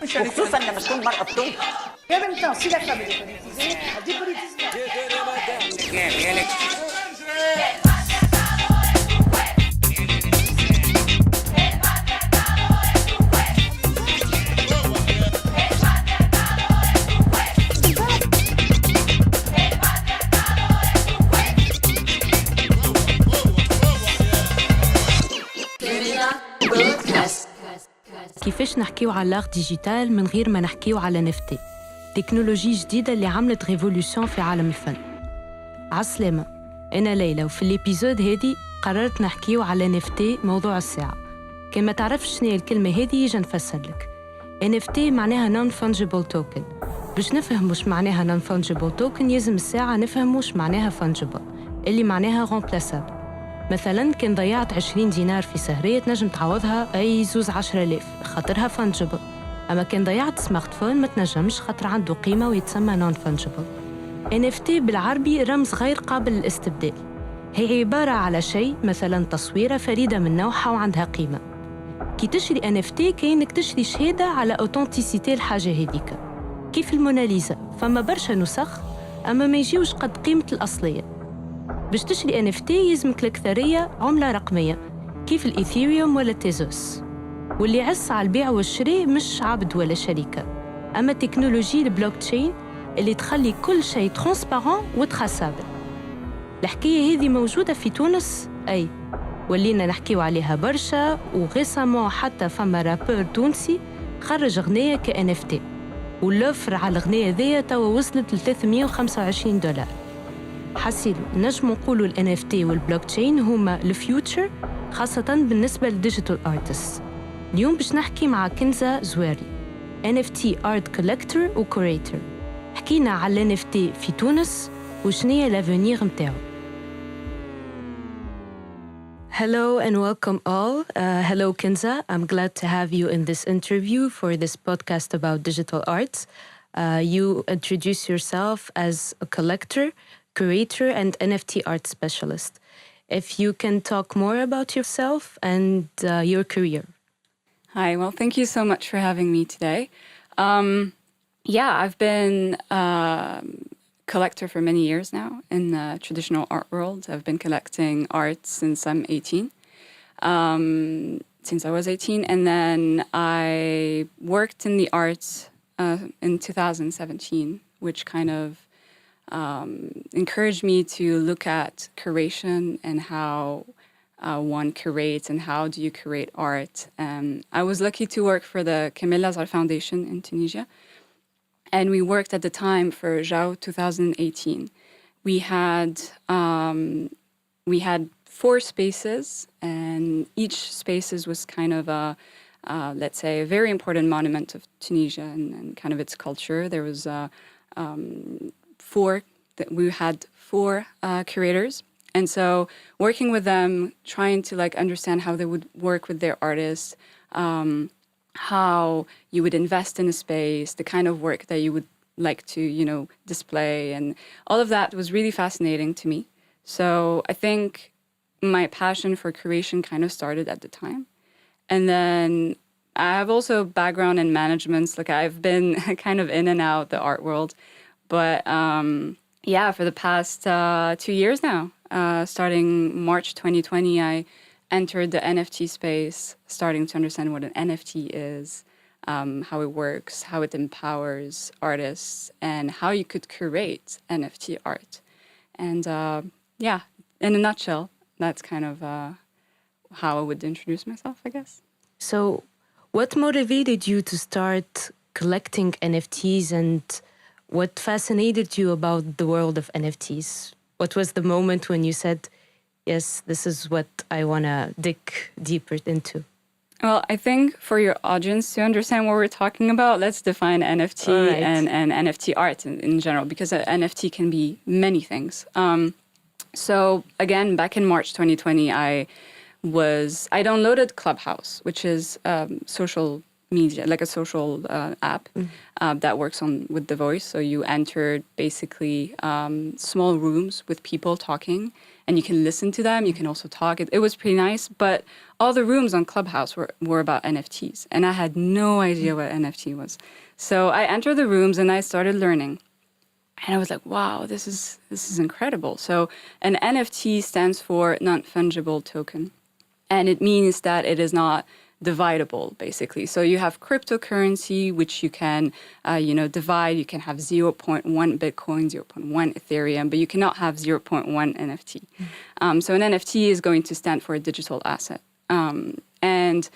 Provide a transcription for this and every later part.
وخصوصا لما تكون مرأة بطول. Et en même temps, si la femme est dépolitisée, elle dépolitise pas. كيفاش نحكيو على الارت ديجيتال من غير ما نحكيو على NFT، تكنولوجي جديدة اللي عملت ريفولوشن في عالم الفن. عالسلامة، أنا ليلى، وفي الابيزود هذه قررت نحكيو على NFT موضوع الساعة. كما تعرفش شنو الكلمة هذه يجي نفسر لك. NFT معناها non-fungible token. باش نفهم وش معناها non-fungible token يلزم الساعة نفهم وش معناها fungible، اللي معناها remplaçable. مثلاً كان ضيعت 20 دينار في سهرية تنجم تعوضها أي زوز 10,000 خاطرها فانجبل، أما كان ضيعت سمارت فون ما تنجمش خاطر عنده قيمة ويتسمى نون فانجبل. NFT بالعربي رمز غير قابل للاستبدال، هي عبارة على شيء مثلاً تصويرة فريدة من نوعها وعندها قيمة. كي تشري NFT كأنك تشري شهادة على أوتنتيسيتي الحاجة هذيك، كيف الموناليزا فما برشا نسخ أما ما يجيوش قد قيمة الأصلية. باش تشري NFT يلزمك الأكثرية عملة رقمية كيف الإيثيريوم ولا التيزوس، واللي يعس على البيع والشراء مش عبد ولا شركة، أما تكنولوجي البلوك تشين اللي تخلي كل شيء ترانسبارون وتراسابل. الحكاية هذه موجودة في تونس أي ولينا نحكيو عليها برشا، وغيسامون حتى فما رابور تونسي خرج غنية NFT، واللوفر على الغنية ذي توا وصلت ل $325. حسيلو نجمو نقولوا ال NFT والبلوك تشين هما الفيوتشر، خاصة بالنسبة للديجيتال آرتست. اليوم باش نحكي مع كنزة زواري، NFT art collector و curator. حكينا على ال NFT في تونس وشنية لافونيغ متاعو. Hello and welcome all. Hello Kenza, I'm glad to have you in this interview for this podcast about digital arts. You introduce yourself as a collector, curator and NFT art specialist. If you can talk more about yourself and your career. Hi, well, thank you so much for having me today. I've been a collector for many years now in the traditional art world. I've been collecting art since I'm 18, since I was 18. And then I worked in the arts in 2017, which kind of encouraged me to look at curation and how one curates and how do you curate art. I was lucky to work for the Kneza Foundation in Tunisia, and we worked at the time for JAO 2018. We had 4 spaces, and each spaces was kind of let's say a very important monument of Tunisia and kind of its culture. There was we had 4 curators, and so working with them, trying to like understand how they would work with their artists, how you would invest in a space, the kind of work that you would like to, display, and all of that was really fascinating to me. So I think my passion for curation kind of started at the time. And then I have also background in management. Like I've been kind of in and out the art world, but for the past 2 years now, starting March 2020, I entered the NFT space, starting to understand what an NFT is, how it works, how it empowers artists, and how you could curate NFT art. And in a nutshell, that's kind of how I would introduce myself, I guess. So what motivated you to start collecting NFTs, and what fascinated you about the world of NFTs? What was the moment when you said, yes, this is what I want to dig deeper into? Well, I think for your audience to understand what we're talking about, let's define NFT and NFT art in general, because an NFT can be many things. So again, back in March 2020, I downloaded Clubhouse, which is social media, like a social app that works with the voice. So you entered basically small rooms with people talking, and you can listen to them. You can also talk. It was pretty nice. But all the rooms on Clubhouse were about NFTs. And I had no idea what NFT was. So I entered the rooms and I started learning. And I was like, wow, this is incredible. So an NFT stands for non-fungible token. And it means that it is not dividable, basically. So you have cryptocurrency, which you can, divide. You can have 0.1 Bitcoin, 0.1 Ethereum, but you cannot have 0.1 NFT. So an NFT is going to stand for a digital asset. And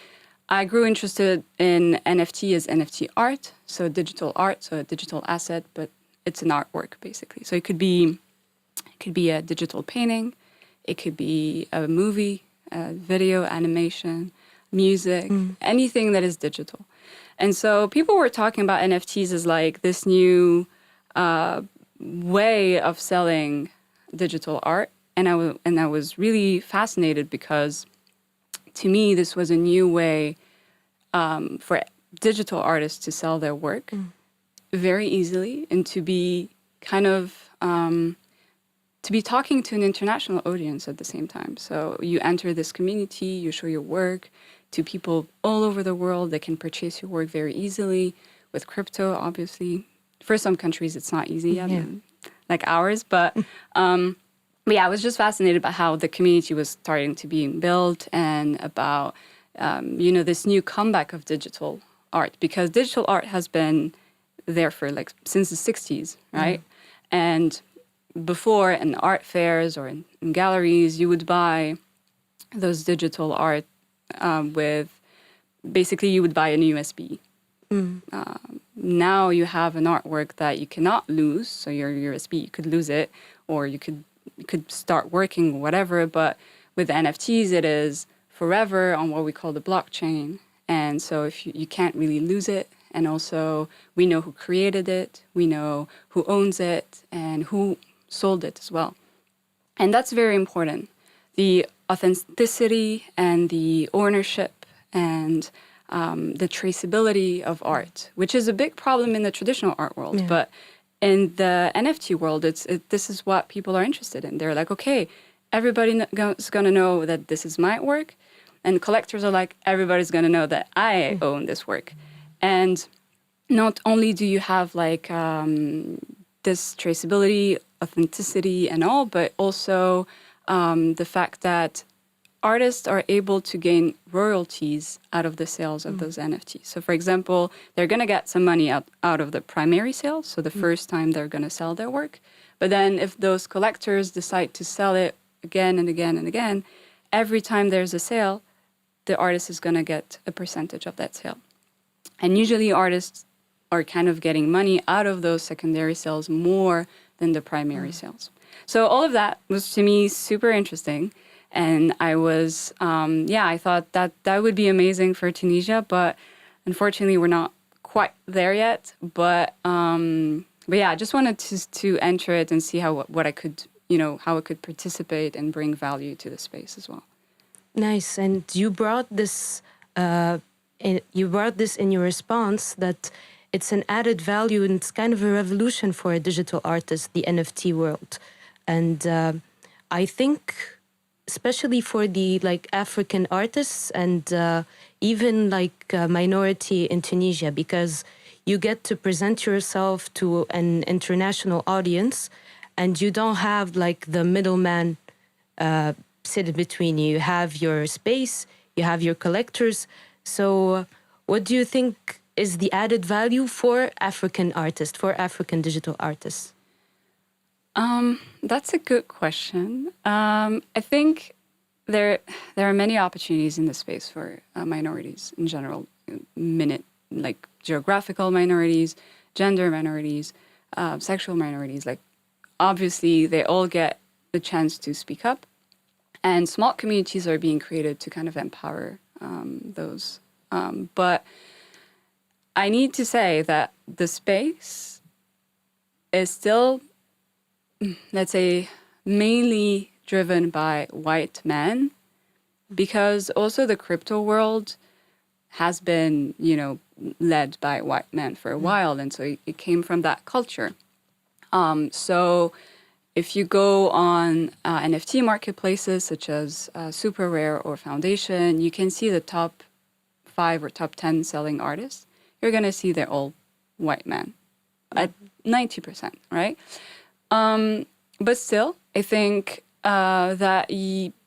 I grew interested in NFT as NFT art, so digital art, so a digital asset, but it's an artwork, basically. So it could be a digital painting, it could be a movie, video, animation, music, anything that is digital. And so people were talking about NFTs as like this new way of selling digital art. And I was really fascinated because to me, this was a new way for digital artists to sell their work very easily and to be kind of to be talking to an international audience at the same time. So you enter this community, you show your work to people all over the world. They can purchase your work very easily with crypto, obviously. For some countries, it's not easy yet, like ours. But yeah, I was just fascinated by how the community was starting to be built and about, this new comeback of digital art. Because digital art has been there for like since the 60s, right? And before in art fairs or in galleries, you would buy those digital art with, basically you would buy an USB. Now you have an artwork that you cannot lose. So your USB, you could lose it, or you could start working or whatever. But with NFTs, it is forever on what we call the blockchain. And so if you can't really lose it. And also we know who created it, we know who owns it, and who sold it as well. And that's very important. The authenticity and the ownership and the traceability of art, which is a big problem in the traditional art world. But in the NFT world, this is what people are interested in. They're like, okay, everybody's going to know that this is my work. And collectors are like, everybody's going to know that I own this work. And not only do you have like this traceability, authenticity and all, but also the fact that artists are able to gain royalties out of the sales of those NFTs. So for example, they're going to get some money out of the primary sales, so the first time they're going to sell their work. But then if those collectors decide to sell it again and again and again, every time there's a sale, the artist is going to get a percentage of that sale. And usually artists are kind of getting money out of those secondary sales more than the primary sales. So all of that was, to me, super interesting. And I was, I thought that would be amazing for Tunisia, but unfortunately we're not quite there yet. But yeah, I just wanted to enter it and see what I could, how I could participate and bring value to the space as well. Nice. And you brought this in your response that it's an added value and it's kind of a revolution for a digital artist, the NFT world. And I think especially for the African artists and even minority in Tunisia, because you get to present yourself to an international audience and you don't have the middleman sit between you. You have your space, you have your collectors. So what do you think is the added value for African artists, for African digital artists? That's a good question. I think there are many opportunities in the space for minorities in general, geographical minorities, gender minorities, sexual minorities. Obviously, they all get the chance to speak up, and small communities are being created to kind of empower those. But I need to say that the space is still, let's say, mainly driven by white men, because also the crypto world has been, led by white men for a while. And so it came from that culture. So if you go on NFT marketplaces such as Super Rare or Foundation, you can see the top 5 or top 10 selling artists. You're going to see they're all white men at 90%, right? But still, I think that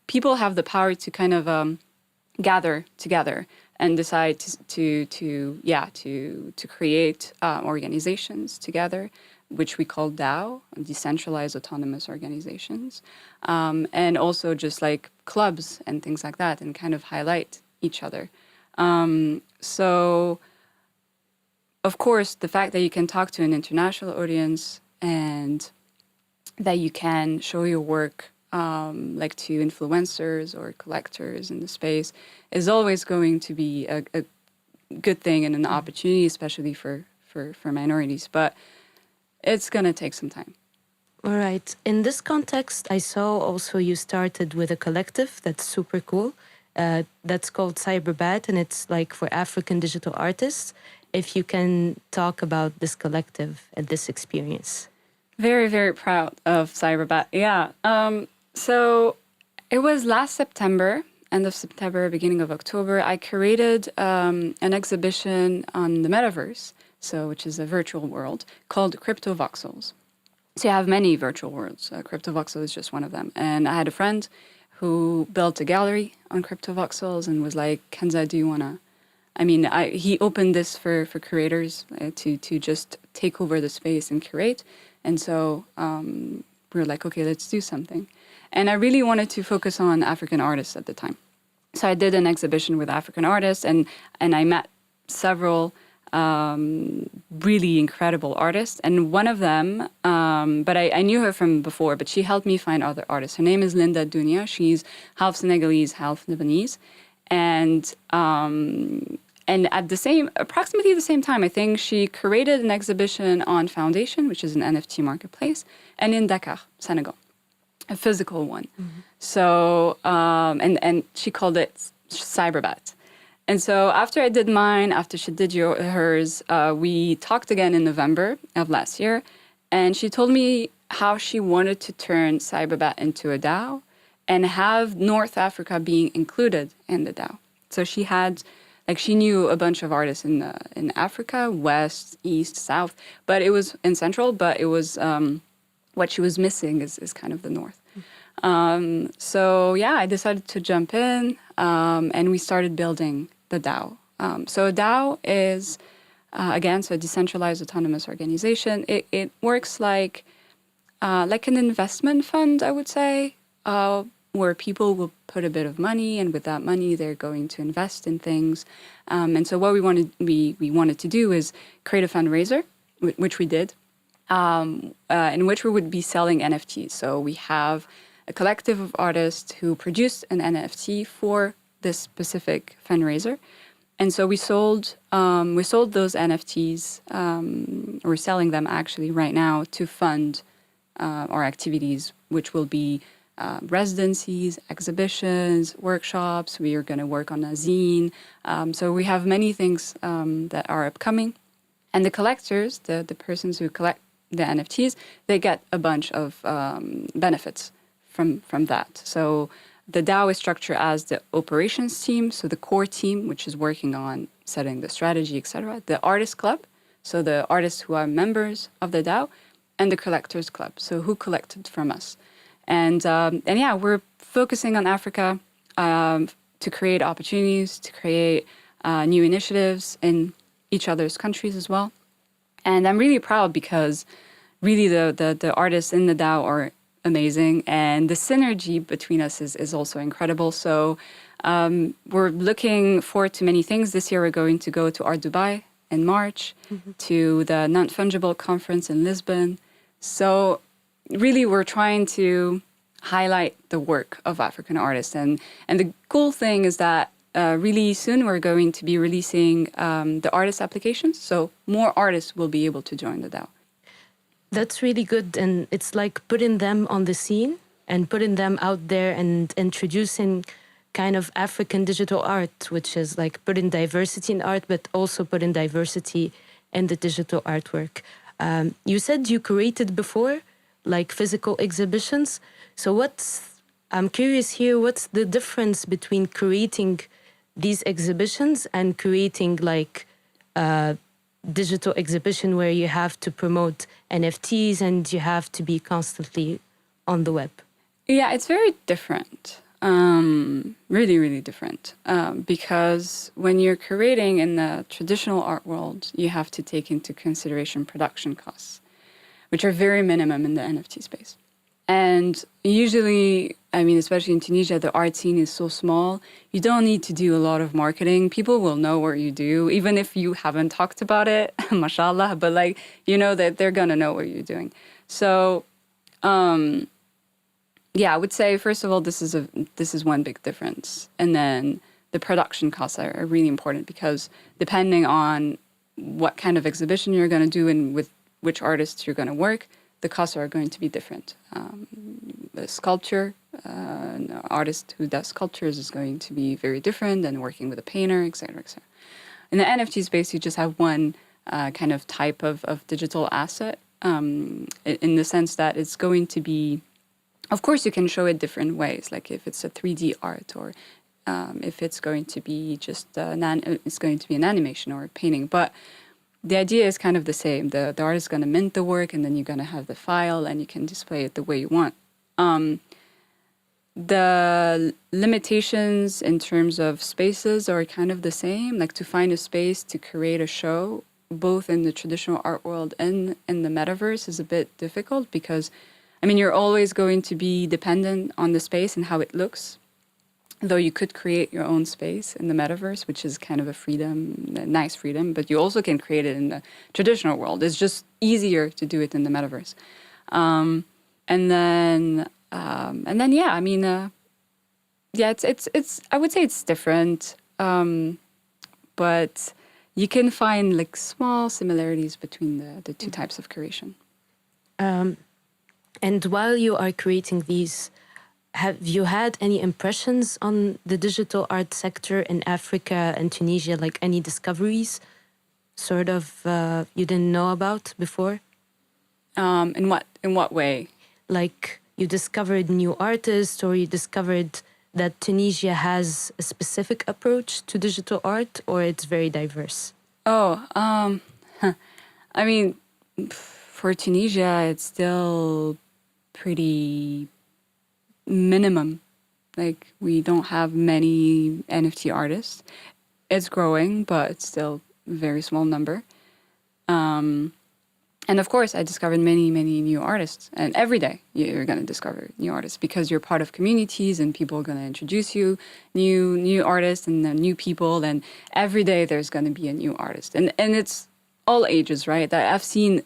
people have the power to kind of gather together and decide to create organizations together, which we call DAO, decentralized autonomous organizations, and also just like clubs and things like that, and kind of highlight each other. So, of course, the fact that you can talk to an international audience and that you can show your work like to influencers or collectors in the space is always going to be a good thing and an opportunity, especially for minorities. But it's going to take some time. All right. In this context, I saw also you started with a collective that's super cool. That's called Cyberbat, and it's like for African digital artists. If you can talk about this collective and this experience. Very, very proud of Cyberbat. Yeah. So it was last September, end of September, beginning of October. I created an exhibition on the metaverse, which is a virtual world, called Crypto Voxels. So you have many virtual worlds. Crypto Voxel is just one of them. And I had a friend who built a gallery on Crypto Voxels and was like, Kenza, do you want to... he opened this for creators to just take over the space and curate. And so we were like, okay, let's do something. And I really wanted to focus on African artists at the time. So I did an exhibition with African artists, and I met several really incredible artists. And one of them, but I knew her from before, but she helped me find other artists. Her name is Linda Dunia. She's half Senegalese, half Lebanese. And at approximately the same time, I think she created an exhibition on Foundation, which is an NFT marketplace, and in Dakar, Senegal, a physical one. Mm-hmm. So, and she called it Cyberbat. And so after I did mine, after she did hers, we talked again in November of last year, and she told me how she wanted to turn Cyberbat into a DAO and have North Africa being included in the DAO. So she had, she knew a bunch of artists in Africa, West, East, South, but it was in Central, but it was, what she was missing is kind of the North. So yeah, I decided to jump in, and we started building the DAO. So a DAO is, again, a decentralized autonomous organization. It works like an investment fund, I would say, where people will put a bit of money, and with that money, they're going to invest in things. And so what we wanted to do is create a fundraiser, which we did, in which we would be selling NFTs. So we have a collective of artists who produced an NFT for this specific fundraiser. And so we sold those NFTs, we're selling them actually right now to fund our activities, which will be residencies, exhibitions, workshops. We are going to work on a zine. So we have many things that are upcoming. And the collectors, the persons who collect the NFTs, they get a bunch of benefits from that. So the DAO is structured as the operations team, so the core team, which is working on setting the strategy, etc. The artist club, so the artists who are members of the DAO, and the collectors club, so who collected from us. And yeah, we're focusing on Africa to create opportunities, to create new initiatives in each other's countries as well. And I'm really proud because really the artists in the DAO are amazing, and the synergy between us is also incredible. So we're looking forward to many things. This year we're going to go to Art Dubai in March, to the Non-Fungible Conference in Lisbon. So really we're trying to highlight the work of African artists. And the cool thing is that really soon we're going to be releasing the artist applications. So more artists will be able to join the DAO. That's really good. And it's like putting them on the scene and putting them out there and introducing kind of African digital art, which is like putting diversity in art, but also putting diversity in the digital artwork. You said you created before. like physical exhibitions. So I'm curious here, what's the difference between creating these exhibitions and creating like a digital exhibition where you have to promote NFTs and you have to be constantly on the web? Yeah, it's very different. Really, really different. Because when you're creating in the traditional art world, you have to take into consideration production costs, which are very minimum in the NFT space. And usually, I mean, especially in Tunisia, the art scene is so small. You don't need to do a lot of marketing. People will know what you do, even if you haven't talked about it, mashallah, but like, you know that they're going to know what you're doing. So, yeah, I would say, first of all, this is one big difference. And then the production costs are really important because depending on what kind of exhibition you're going to do and with which artists you're going to work, the costs are going to be different. The sculpture, an artist who does sculptures is going to be very different than working with a painter, et cetera, et cetera. In the NFT space, you just have one kind of type of digital asset in the sense that it's going to be, of course, you can show it different ways, like if it's a 3D art or if it's going to be just it's going to be an animation or a painting. But the idea is kind of the same. The artist is going to mint the work, and then you're going to have the file, and you can display it the way you want. The limitations in terms of spaces are kind of the same. Like to find a space to create a show, both in the traditional art world and in the metaverse, is a bit difficult because, I mean, you're always going to be dependent on the space and how it looks. Though you could create your own space in the metaverse, which is kind of a freedom, a nice freedom, but you also can create it in the traditional world. It's just easier to do it in the metaverse. And then, yeah, I mean, yeah, it's. I would say it's different, but you can find like small similarities between the two types of creation. And while you are creating these, have you had any impressions on the digital art sector in Africa and Tunisia, like any discoveries sort of you didn't know about before? In what way? Like you discovered new artists, or you discovered that Tunisia has a specific approach to digital art, or it's very diverse? I mean, for Tunisia, it's still pretty minimum. Like, we don't have many NFT artists. It's growing, but it's still a very small number. And of course, I discovered many, many new artists. And every day you're going to discover new artists because you're part of communities and people are going to introduce you new artists and new people. And every day there's going to be a new artist. And it's all ages, right? I've seen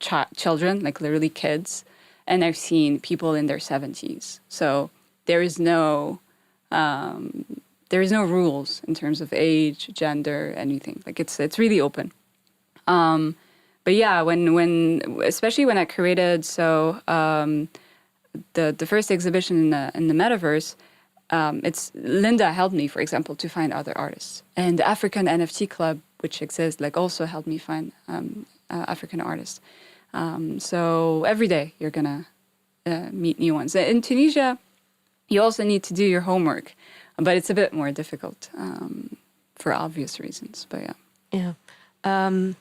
children, like literally kids, and I've seen people in their 70s. So there is no rules in terms of age, gender, anything. Like it's really open. But yeah, when especially when I created the first exhibition in the metaverse, it's Linda helped me, for example, to find other artists, and the African NFT Club, which exists, like also helped me find African artists. So every day you're gonna meet new ones. In Tunisia, you also need to do your homework, but it's a bit more difficult for obvious reasons. But yeah. Yeah.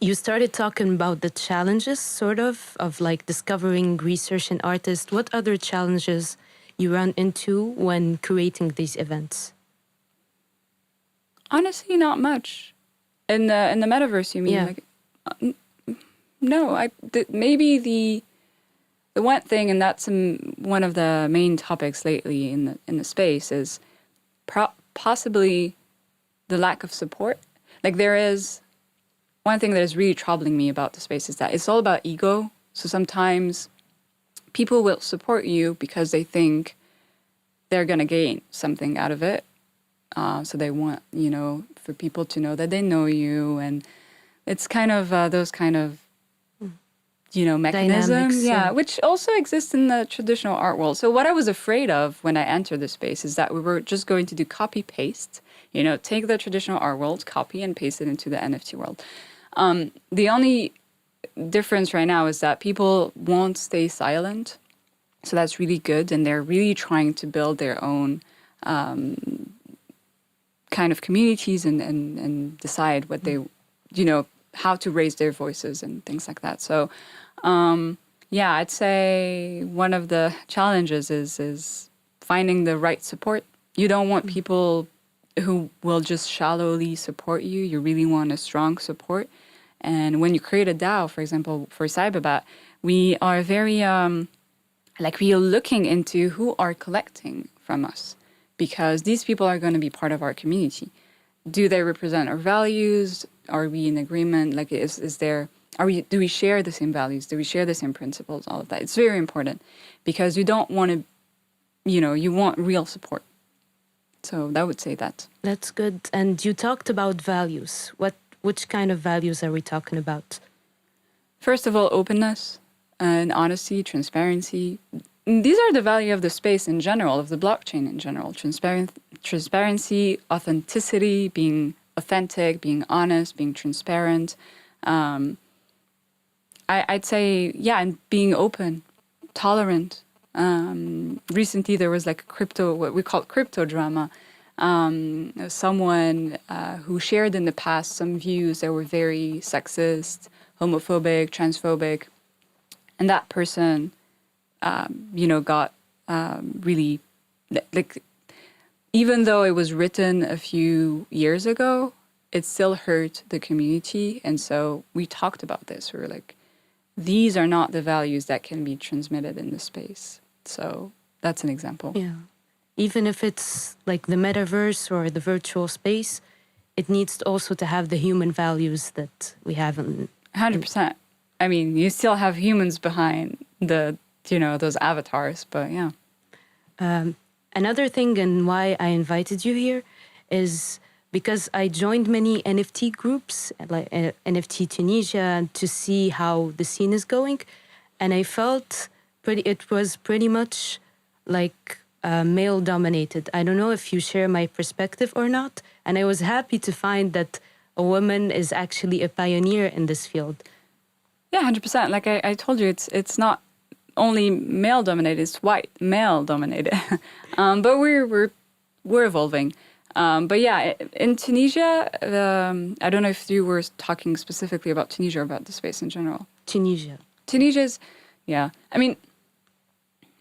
You started talking about the challenges, sort of like discovering, researching artists. What other challenges you run into when creating these events? Honestly, not much. In the metaverse, you mean? Yeah. Like, no, maybe the one thing, and that's one of the main topics lately in the space, is possibly the lack of support. Like, there is one thing that is really troubling me about the space is that it's all about ego. So sometimes people will support you because they think they're going to gain something out of it. So they want, for people to know that they know you. And it's kind of those kind of, mechanisms. Dynamics, yeah. Which also exists in the traditional art world. So what I was afraid of when I entered the space is that we were just going to do copy-paste. Take the traditional art world, copy and paste it into the NFT world. The only difference right now is that people won't stay silent. So that's really good. And they're really trying to build their own kind of communities and decide what they, how to raise their voices and things like that. So, I'd say one of the challenges is finding the right support. You don't want people who will just shallowly support you. You really want a strong support. And when you create a DAO, for example, for Cyberbat, we are very, we are looking into who are collecting from us, because these people are going to be part of our community. Do they represent our values? Are we in agreement? Do we share the same values? Do we share the same principles? All of that. It's very important, because you don't want to, you want real support. So I would say that. That's good. And you talked about values. Which kind of values are we talking about? First of all, openness and honesty, transparency. These are the value of the space in general, of the blockchain in general. Transparency, authenticity, being authentic, being honest, being transparent. I'd say, and being open, tolerant. Recently, there was what we call crypto drama. Someone who shared in the past some views that were very sexist, homophobic, transphobic. And that person, got really, even though it was written a few years ago, it still hurt the community. And so we talked about this. We were like, these are not the values that can be transmitted in the space. So that's an example. Yeah. Even if it's like the metaverse or the virtual space, it needs also to have the human values that we have in 100%. I mean, you still have humans behind those avatars, but yeah. Another thing and why I invited you here is because I joined many NFT groups, like NFT Tunisia, to see how the scene is going. And I felt it was pretty much like male-dominated. I don't know if you share my perspective or not. And I was happy to find that a woman is actually a pioneer in this field. Yeah, 100%. Like I told you, it's not only male-dominated, it's white, male-dominated. But we're evolving. But yeah, in Tunisia, I don't know if you were talking specifically about Tunisia or about the space in general. Tunisia's, yeah. I mean,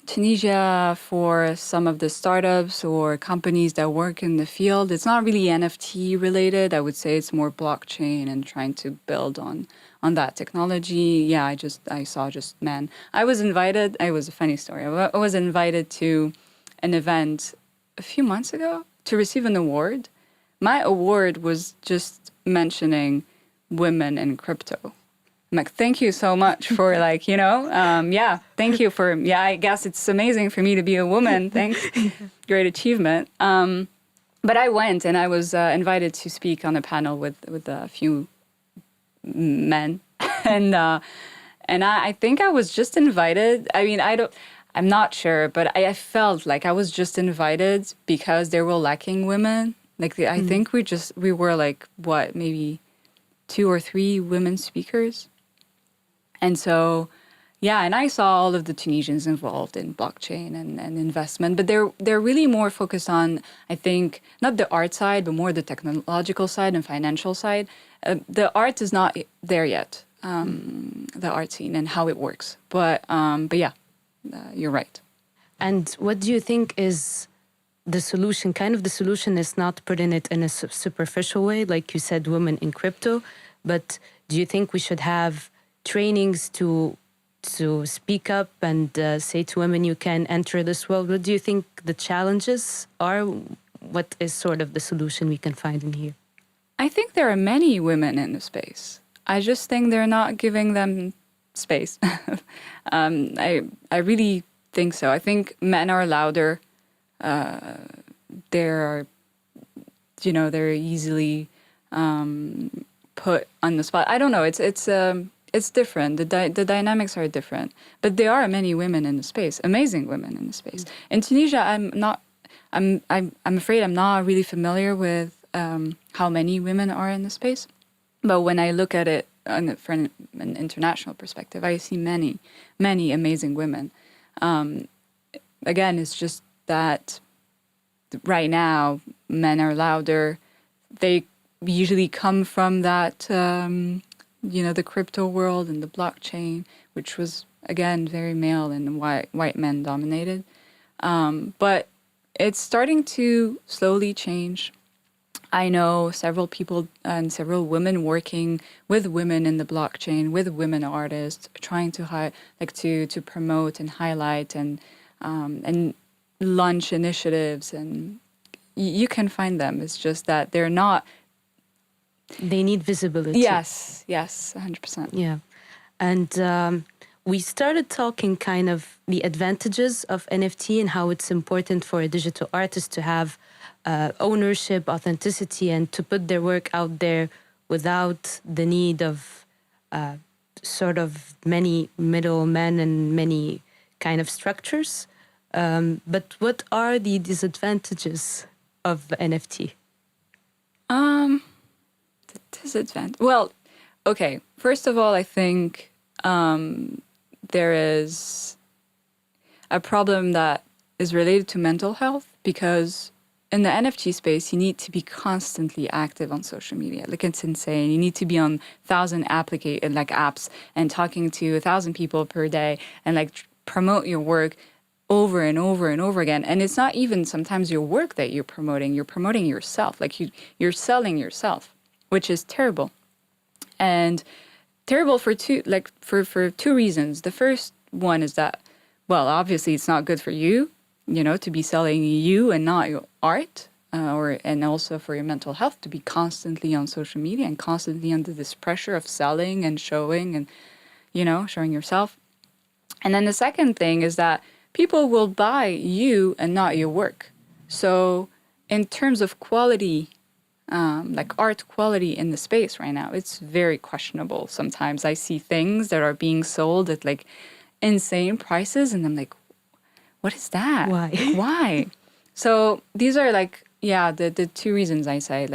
Tunisia, for some of the startups or companies that work in the field, it's not really NFT related. I would say it's more blockchain and trying to build on that technology. Yeah, I saw men. I was invited. It was a funny story. I was invited to an event a few months ago to receive an award. My award was just mentioning women in crypto. I'm like, thank you so much for thank you for, I guess it's amazing for me to be a woman. Thanks. Great achievement. But I went and I was invited to speak on a panel with a few men. and I think I was just invited. I mean, I'm not sure, but I felt like I was just invited because they were lacking women. I think we were maybe 2 or 3 women speakers. And so, and I saw all of the Tunisians involved in blockchain and investment, but they're really more focused on, I think, not the art side, but more the technological side and financial side. The art is not there yet, the art scene and how it works. But you're right. And what do you think is the solution? Kind of the solution is not putting it in a superficial way, like you said, women in crypto, but do you think we should have trainings to speak up and say to women, you can enter this world? What do you think the challenges are? What is sort of the solution we can find in here? I think there are many women in the space. I just think they're not giving them space. I really think so. I think men are louder. They're easily put on the spot. I don't know. It's different. The dynamics are different. But there are many women in the space, amazing women in the space. In Tunisia, I'm afraid I'm not really familiar with how many women are in the space. But when I look at it from an international perspective, I see many, many amazing women. Again, it's just that right now men are louder. They usually come from that, the crypto world and the blockchain, which was, again, very male and white men dominated. But it's starting to slowly change. I know several people and several women working with women in the blockchain, with women artists, trying to to promote and highlight and launch initiatives, and you can find them. It's just that they're not. They need visibility. Yes, 100%. Yeah, and we started talking kind of the advantages of NFT and how it's important for a digital artist to have ownership, authenticity, and to put their work out there without the need of sort of many middlemen and many kind of structures. But what are the disadvantages of NFT? The disadvantage. Well, okay. First of all, I think there is a problem that is related to mental health, because in the NFT space, you need to be constantly active on social media. Like, it's insane. You need to be on 1,000 apps and talking to 1,000 people per day and promote your work over and over and over again. And it's not even sometimes your work that you're promoting. You're promoting yourself. You're selling yourself, which is terrible. And terrible for two reasons. The first one is that, well, obviously it's not good for you, to be selling you and not your art, and also for your mental health to be constantly on social media and constantly under this pressure of selling and showing and, showing yourself. And then the second thing is that people will buy you and not your work. So in terms of quality, art quality in the space right now, it's very questionable. Sometimes I see things that are being sold at insane prices, and I'm like, what is that? Why? Why? So these are the two reasons I say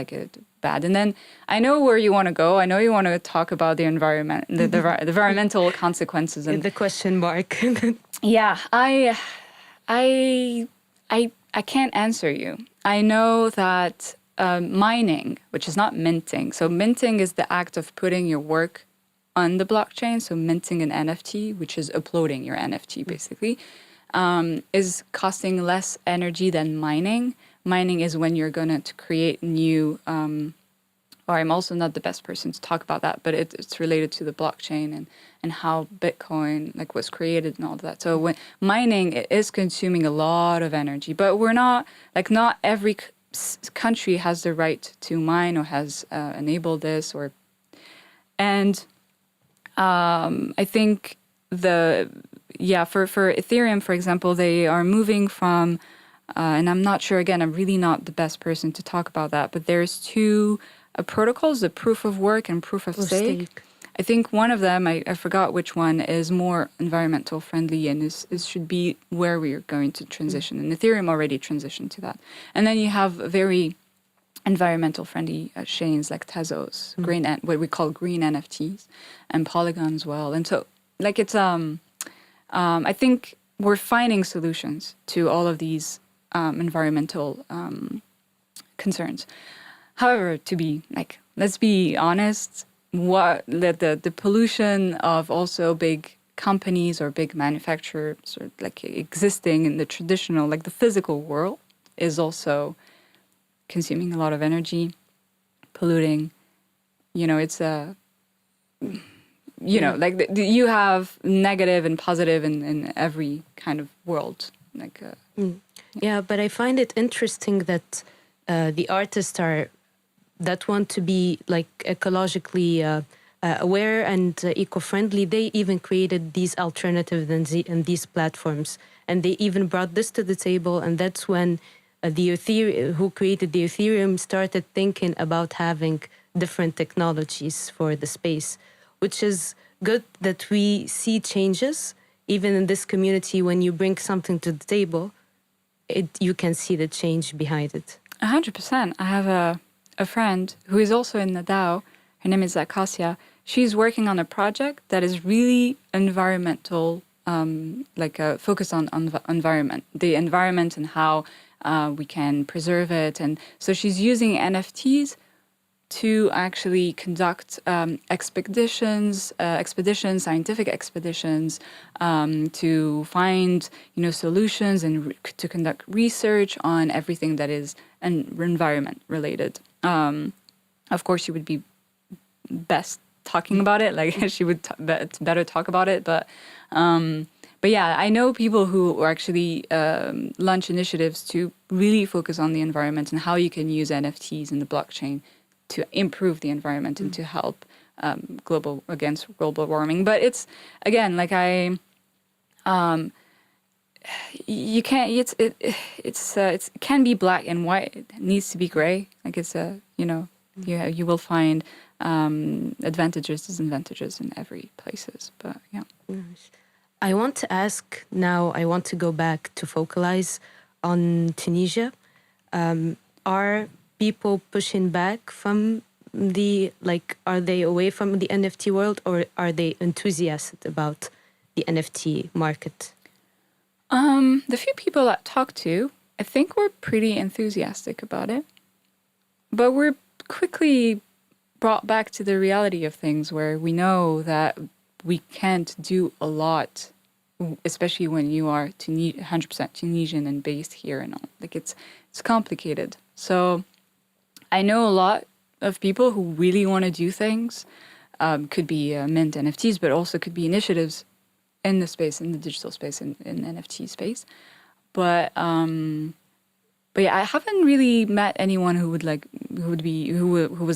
bad. And then I know where you want to go. I know you want to talk about the environment, the environmental consequences, and the question mark. Yeah, I can't answer you. I know that mining, which is not minting. So minting is the act of putting your work on the blockchain. So minting an NFT, which is uploading your NFT basically, is costing less energy than mining. Mining is when you're going to create new, or I'm also not the best person to talk about that, but it's related to the blockchain and how Bitcoin was created and all of that. So when mining, it is consuming a lot of energy, but we're not, not every country has the right to mine or has enabled this and I think for Ethereum, for example, they are moving from, and I'm not sure, again, I'm really not the best person to talk about that, but there's two protocols, the proof of work and proof of stake. I think one of them, I forgot which one, is more environmental friendly and is should be where we are going to transition. And Ethereum already transitioned to that. And then you have very environmental friendly chains like Tezos, what we call green NFTs, and Polygon as well. And so it's I think we're finding solutions to all of these environmental concerns. However, let's be honest, what the pollution of also big companies or big manufacturers or existing in the traditional, the physical world is also consuming a lot of energy, polluting. It's you have negative and positive in every kind of world. Yeah, but I find it interesting that the artists that want to be ecologically aware and eco-friendly, they even created these alternatives and these platforms. And they even brought this to the table. And that's when who created the Ethereum started thinking about having different technologies for the space, which is good that we see changes. Even in this community, when you bring something to the table, you can see the change behind it. 100%. I have a friend who is also in the DAO. Her name is Akasia. she's working on a project that is really environmental, focused on environment, the environment and how we can preserve it. And so she's using NFTs to actually conduct expeditions, scientific expeditions, to find, solutions and to conduct research on everything that is environment related. Of course, she would be best talking about it. Like she would better talk about it. But yeah, I know people who are actually launch initiatives to really focus on the environment and how you can use NFTs in the blockchain to improve the environment and to help against global warming. But it's, again, like you can't. It can be black and white. It needs to be gray. Like it's you will find advantages, disadvantages in every places. But yeah. I want to ask now. I want to go back to focalize on Tunisia. Are people pushing back from are they away from the NFT world, or are they enthusiastic about the NFT market? The few people I talked to, I think we're pretty enthusiastic about it. But we're quickly brought back to the reality of things where we know that we can't do a lot, especially when you are 100% Tunisian and based here and all. Like it's complicated. So I know a lot of people who really want to do things. Could be mint NFTs, but also could be initiatives in the space, in the digital space, in NFT space. But yeah, I haven't really met anyone who was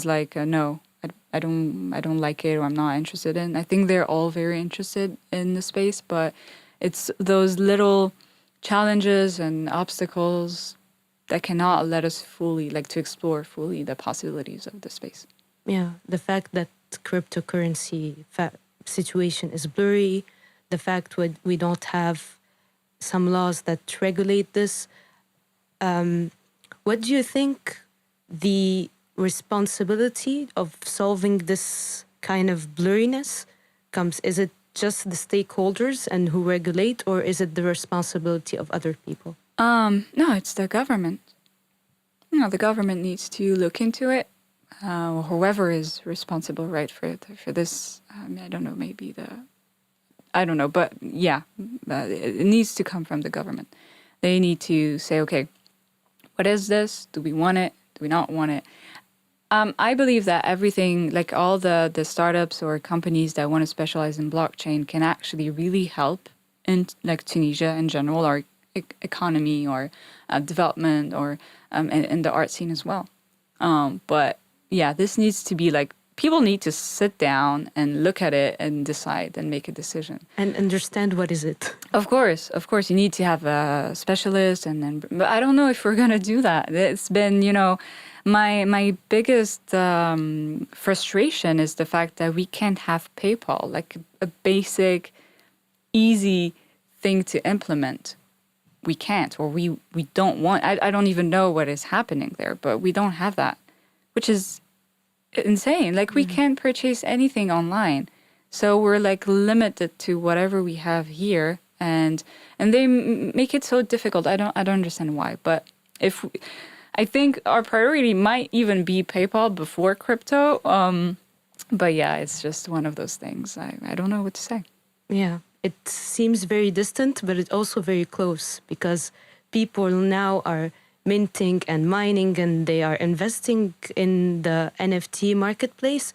like, no, I don't like it, or I'm not interested in. I think they're all very interested in the space, but it's those little challenges and obstacles that cannot let us fully, to explore fully the possibilities of the space. Yeah, the fact that cryptocurrency situation is blurry, the fact we don't have some laws that regulate this. What do you think the responsibility of solving this kind of blurriness comes? Is it just the stakeholders and who regulate, or is it the responsibility of other people? No, it's the government. The government needs to look into it. Whoever is responsible, right, for this. I don't know, I don't know, but yeah, it needs to come from the government. They need to say, okay, what is this? Do we want it? Do we not want it? I believe that everything, like all the startups or companies that want to specialize in blockchain can actually really help in Tunisia in general, or economy, or development, or in the art scene as well. But yeah, this needs to be people need to sit down and look at it and decide and make a decision. And understand what is it. Of course, you need to have a specialist, but I don't know if we're gonna do that. It's been, my biggest frustration is the fact that we can't have PayPal, like a basic, easy thing to implement. We can't, or we don't want. I don't even know what is happening there, but we don't have that, which is insane. We can't purchase anything online, so we're limited to whatever we have here, and they make it so difficult. I don't understand why, but I think our priority might even be PayPal before crypto. But yeah, it's just one of those things. I don't know what to say. Yeah, it seems very distant, but it's also very close, because people now are minting and mining, and they are investing in the NFT marketplace,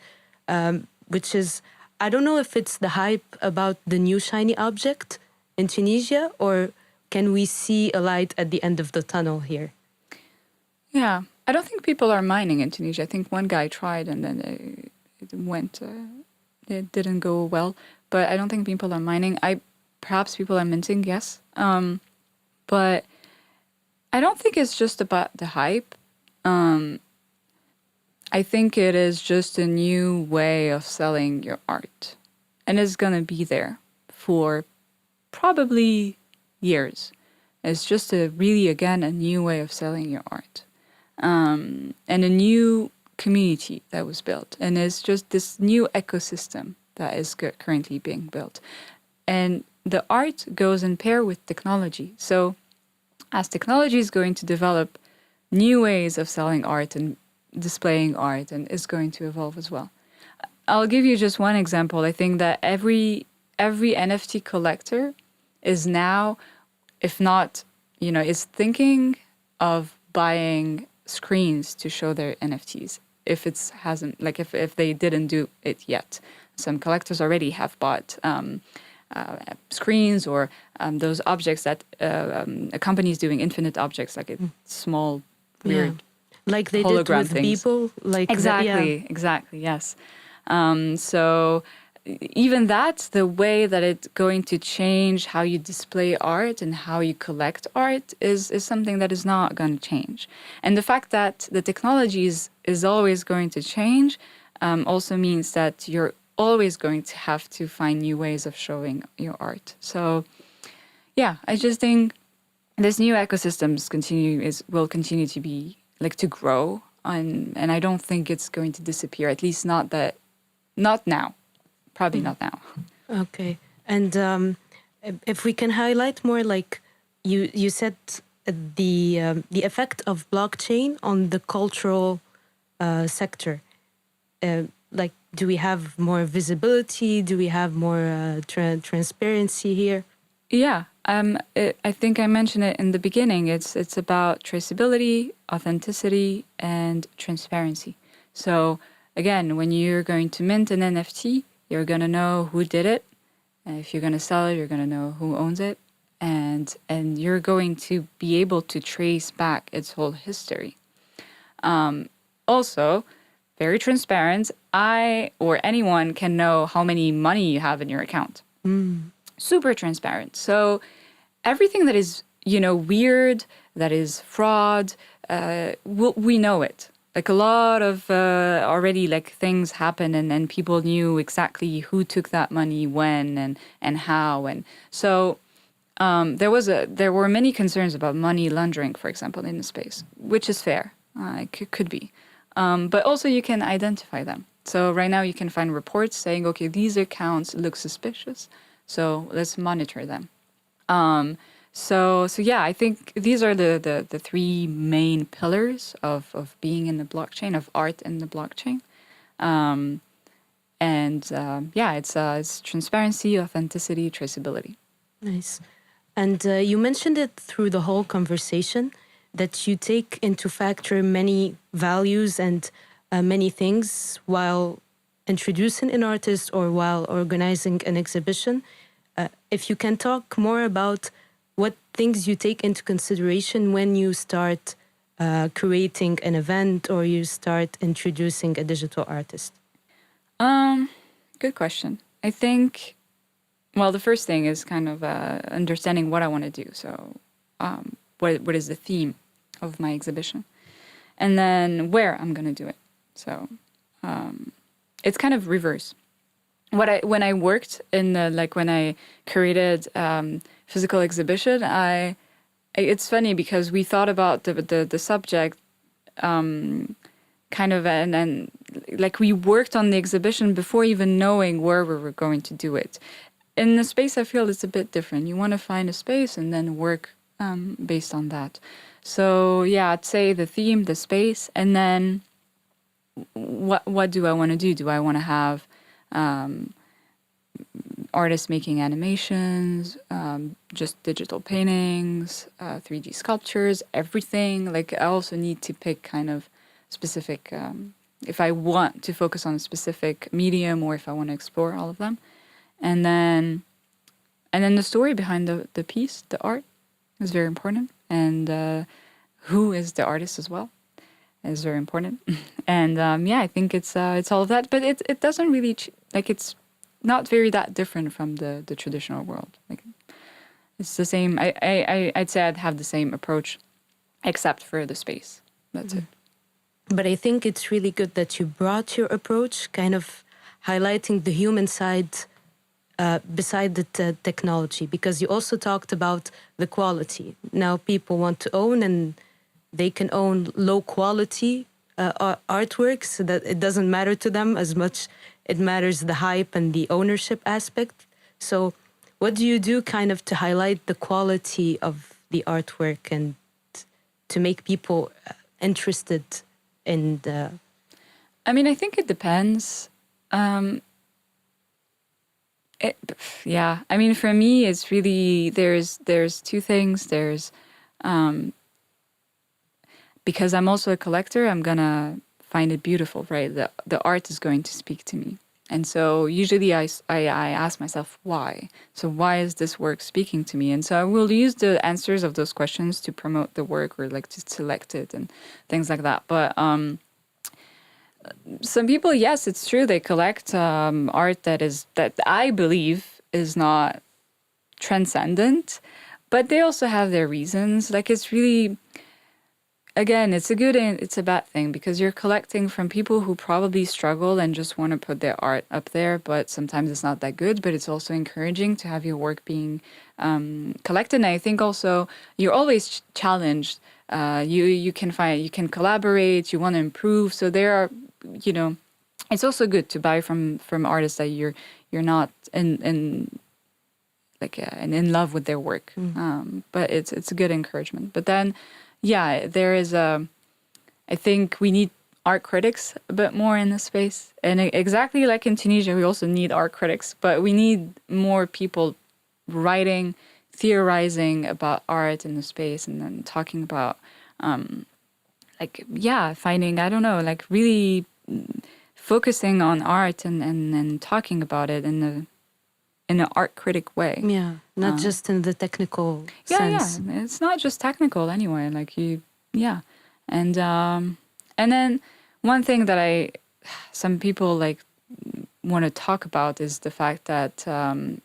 which is, I don't know if it's the hype about the new shiny object in Tunisia, or can we see a light at the end of the tunnel here? Yeah, I don't think people are mining in Tunisia. I think one guy tried and then it didn't go well. But I don't think people are mining. Perhaps people are minting, yes. But I don't think it's just about the hype. I think it is just a new way of selling your art. And it's going to be there for probably years. It's just a new way of selling your art. And a new community that was built, and it's just this new ecosystem that is currently being built. And the art goes in pair with technology. So as technology is going to develop new ways of selling art and displaying art, and is going to evolve as well. I'll give you just one example. I think that every NFT collector is now, if not, is thinking of buying screens to show their NFTs if they didn't do it yet. Some collectors already have bought screens or those objects that a company is doing, infinite objects, like a small, weird, like they did with things. people. Like Exactly, yes. So even that, the way that it's going to change how you display art and how you collect art is something that is not going to change. And the fact that the technology is always going to change also means that you're always going to have to find new ways of showing your art. So yeah, I just think this new ecosystems will continue to be to grow, and I don't think it's going to disappear, at least not now. Probably not now. Okay. And if we can highlight more, like you said, the effect of blockchain on the cultural sector. Do we have more visibility? Do we have more transparency here? Yeah. I think I mentioned it in the beginning. It's about traceability, authenticity, and transparency. So again, when you're going to mint an NFT, you're going to know who did it. And if you're going to sell it, you're going to know who owns it. And you're going to be able to trace back its whole history. Also, very transparent, I or anyone can know how many money you have in your account. Super transparent. So everything that is, weird, that is fraud, we know it. Like a lot of already things happen, and people knew exactly who took that money when and how, and so there were many concerns about money laundering, for example, in the space, which is fair. It could be, but also you can identify them. So right now you can find reports saying, okay, these accounts look suspicious, so let's monitor them. So yeah, I think these are the three main pillars of being in the blockchain, of art in the blockchain. It's transparency, authenticity, traceability. Nice. And you mentioned it through the whole conversation that you take into factor many values and many things while introducing an artist or while organizing an exhibition. If you can talk more about what things you take into consideration when you start creating an event or you start introducing a digital artist? Good question. I think, well, the first thing is kind of understanding what I want to do. So what is the theme of my exhibition? And then where I'm going to do it. So it's kind of reverse. When I worked in when I created physical exhibition, it's funny because we thought about the subject kind of and we worked on the exhibition before even knowing where we were going to do it. In the space, I feel it's a bit different. You want to find a space and then work based on that. So yeah, I'd say the theme, the space, and then what do I want to do? Do I want to have artists making animations, just digital paintings, 3D sculptures, everything? I also need to pick kind of specific, if I want to focus on a specific medium or if I want to explore all of them. And then the story behind the piece, the art, is very important. And who is the artist as well is very important. And I think it's all of that. But it doesn't really, it's not very that different from the traditional world. It's the same. I'd say I'd have the same approach, except for the space. That's it. But I think it's really good that you brought your approach, kind of highlighting the human side beside the technology, because you also talked about the quality. Now people want to own, and they can own low quality artworks, so that it doesn't matter to them as much. It matters the hype and the ownership aspect. So what do you do kind of to highlight the quality of the artwork and to make people interested in the... I mean, I think it depends. Yeah, I mean, for me, it's really, there's two things. There's, because I'm also a collector, I'm gonna find it beautiful, right? The art is going to speak to me. And so usually I ask myself, why? So why is this work speaking to me? And so I will use the answers of those questions to promote the work or like to select it and things like that. But some people, yes, it's true, they collect art that I believe is not transcendent, but they also have their reasons. Like, it's really, again, it's a good and it's a bad thing, because you're collecting from people who probably struggle and just want to put their art up there, but sometimes it's not that good. But it's also encouraging to have your work being collected. And I think also you're always challenged. You can collaborate, you want to improve. So there are, you know, it's also good to buy from artists that you're not in love with their work. But it's a good encouragement. But then, yeah, there is I think we need art critics a bit more in this space. And exactly like in Tunisia, we also need art critics, but we need more people writing, theorizing about art in the space, and then talking about, finding, I don't know, like really focusing on art and talking about it in an art critic way. Yeah, not just in the technical sense. Yeah, it's not just technical anyway. Like and then one thing that some people like want to talk about is the fact that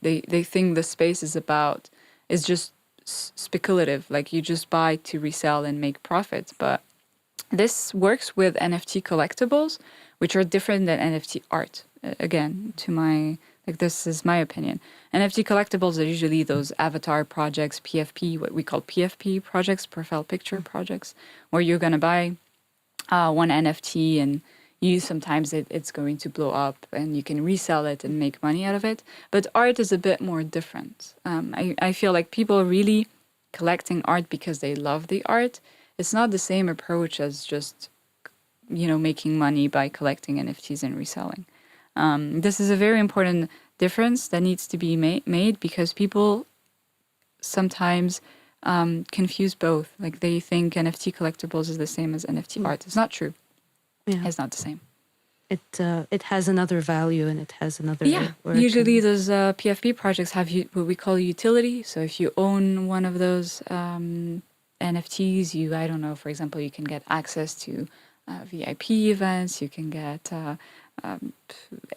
they think the space is just speculative. Like, you just buy to resell and make profits. But this works with NFT collectibles, which are different than NFT art. Again, this is my opinion. NFT collectibles are usually those avatar projects, PFP, what we call PFP projects, profile picture projects, where you're going to buy one NFT and sometimes it's going to blow up and you can resell it and make money out of it. But art is a bit more different. I feel like people really collecting art because they love the art. It's not the same approach as just, making money by collecting NFTs and reselling. This is a very important difference that needs to be made because people sometimes confuse both. Like, they think NFT collectibles is the same as NFT art. It's not true. Yeah. It's not the same. It has another value and it has another work. Usually those PFP projects have what we call utility. So if you own one of those NFTs, I don't know, for example, you can get access to VIP events, you can get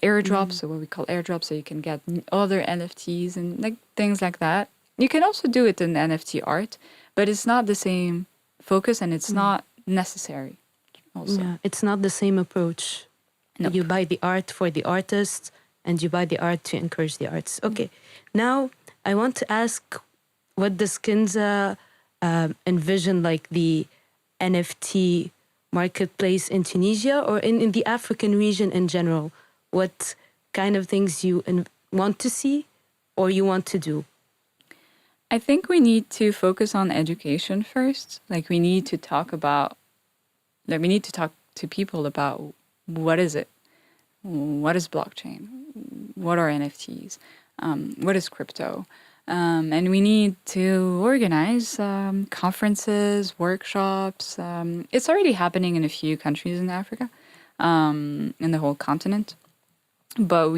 airdrops, so what we call airdrops, so you can get other NFTs and like things like that. You can also do it in NFT art, but it's not the same focus and it's not necessary also. Yeah, it's not the same approach. Nope. You buy the art for the artist and you buy the art to encourage the arts. Okay, now I want to ask, what does Kenza envision like the NFT marketplace in Tunisia or in the African region in general? What kind of things you want to see or you want to do? I think we need to focus on education first. Like, we need to talk to people about what is it? What is blockchain? What are NFTs? What is crypto? And we need to organize conferences, workshops. It's already happening in a few countries in Africa, in the whole continent. But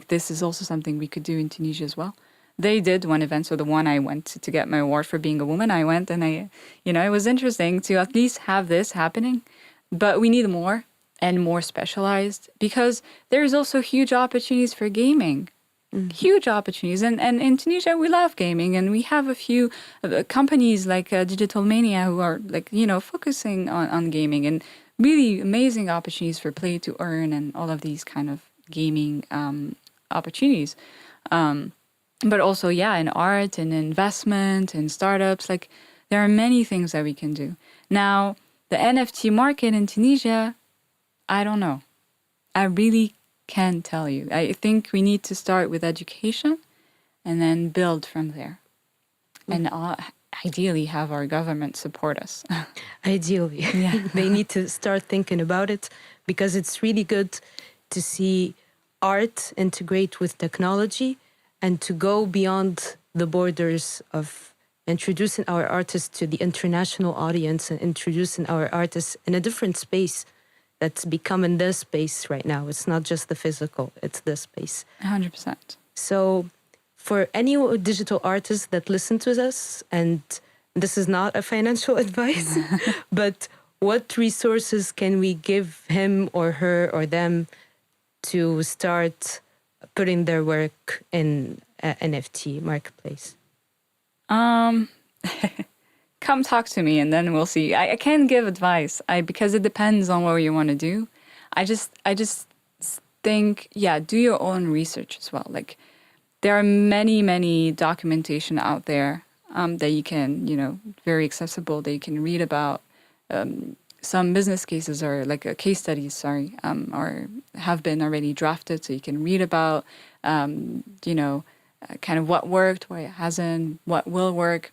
this is also something we could do in Tunisia as well. They did one event, so the one I went to get my award for being a woman, I went and it was interesting to at least have this happening. But we need more and more specialized, because there's also huge opportunities for gaming. Huge opportunities. And in Tunisia, we love gaming, and we have a few companies like Digital Mania who are focusing on gaming, and really amazing opportunities for play to earn and all of these kind of gaming opportunities. But also, in art and investment and startups, there are many things that we can do. Now, the NFT market in Tunisia, I don't know. I really can't tell you. I think we need to start with education and then build from there. And ideally have our government support us. Ideally. Yeah. They need to start thinking about it because it's really good to see art integrate with technology and to go beyond the borders of introducing our artists to the international audience and introducing our artists in a different space that's becoming the space right now. It's not just the physical, it's the space. 100%. So for any digital artists that listen to us, and this is not a financial advice, but what resources can we give him or her or them to start putting their work in NFT marketplace? Come talk to me and then we'll see. I can't give advice because it depends on what you want to do. I just think, do your own research as well. Like there are many documentation out there that you can, very accessible, that you can read about. Some business cases or like case studies, or have been already drafted, so you can read about, kind of what worked, what hasn't, what will work.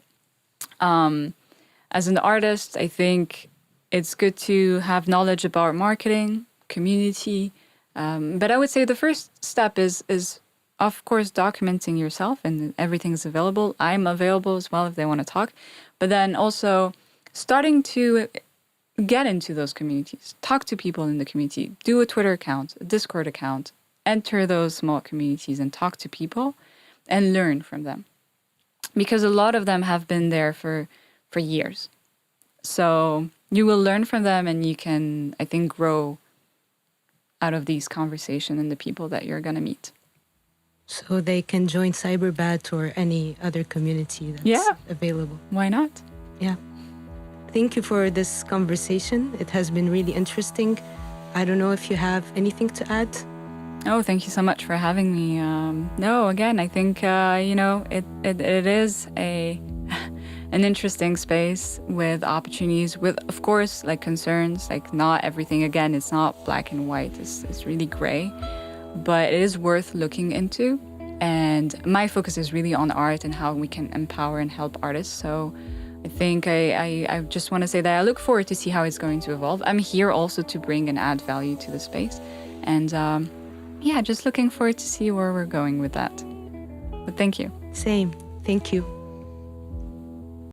As an artist, I think it's good to have knowledge about marketing, community. But I would say the first step is of course, documenting yourself, and everything's available. I'm available as well if they want to talk. But then also starting to get into those communities, talk to people in the community, do a Twitter account, a Discord account, enter those small communities and talk to people and learn from them. Because a lot of them have been there for years. So you will learn from them and you can, I think, grow out of these conversations and the people that you're going to meet. So they can join Cyberbat or any other community that's available. Why not? Yeah. Thank you for this conversation. It has been really interesting. I don't know if you have anything to add. Oh, thank you so much for having me. No, again, I think, it is an interesting space with opportunities, with, of course, like concerns, like not everything, again, it's not black and white, it's really gray, but it is worth looking into. And my focus is really on art and how we can empower and help artists. So I think I just want to say that I look forward to see how it's going to evolve. I'm here also to bring and add value to the space. And just looking forward to see where we're going with that. But thank you. Same. Thank you.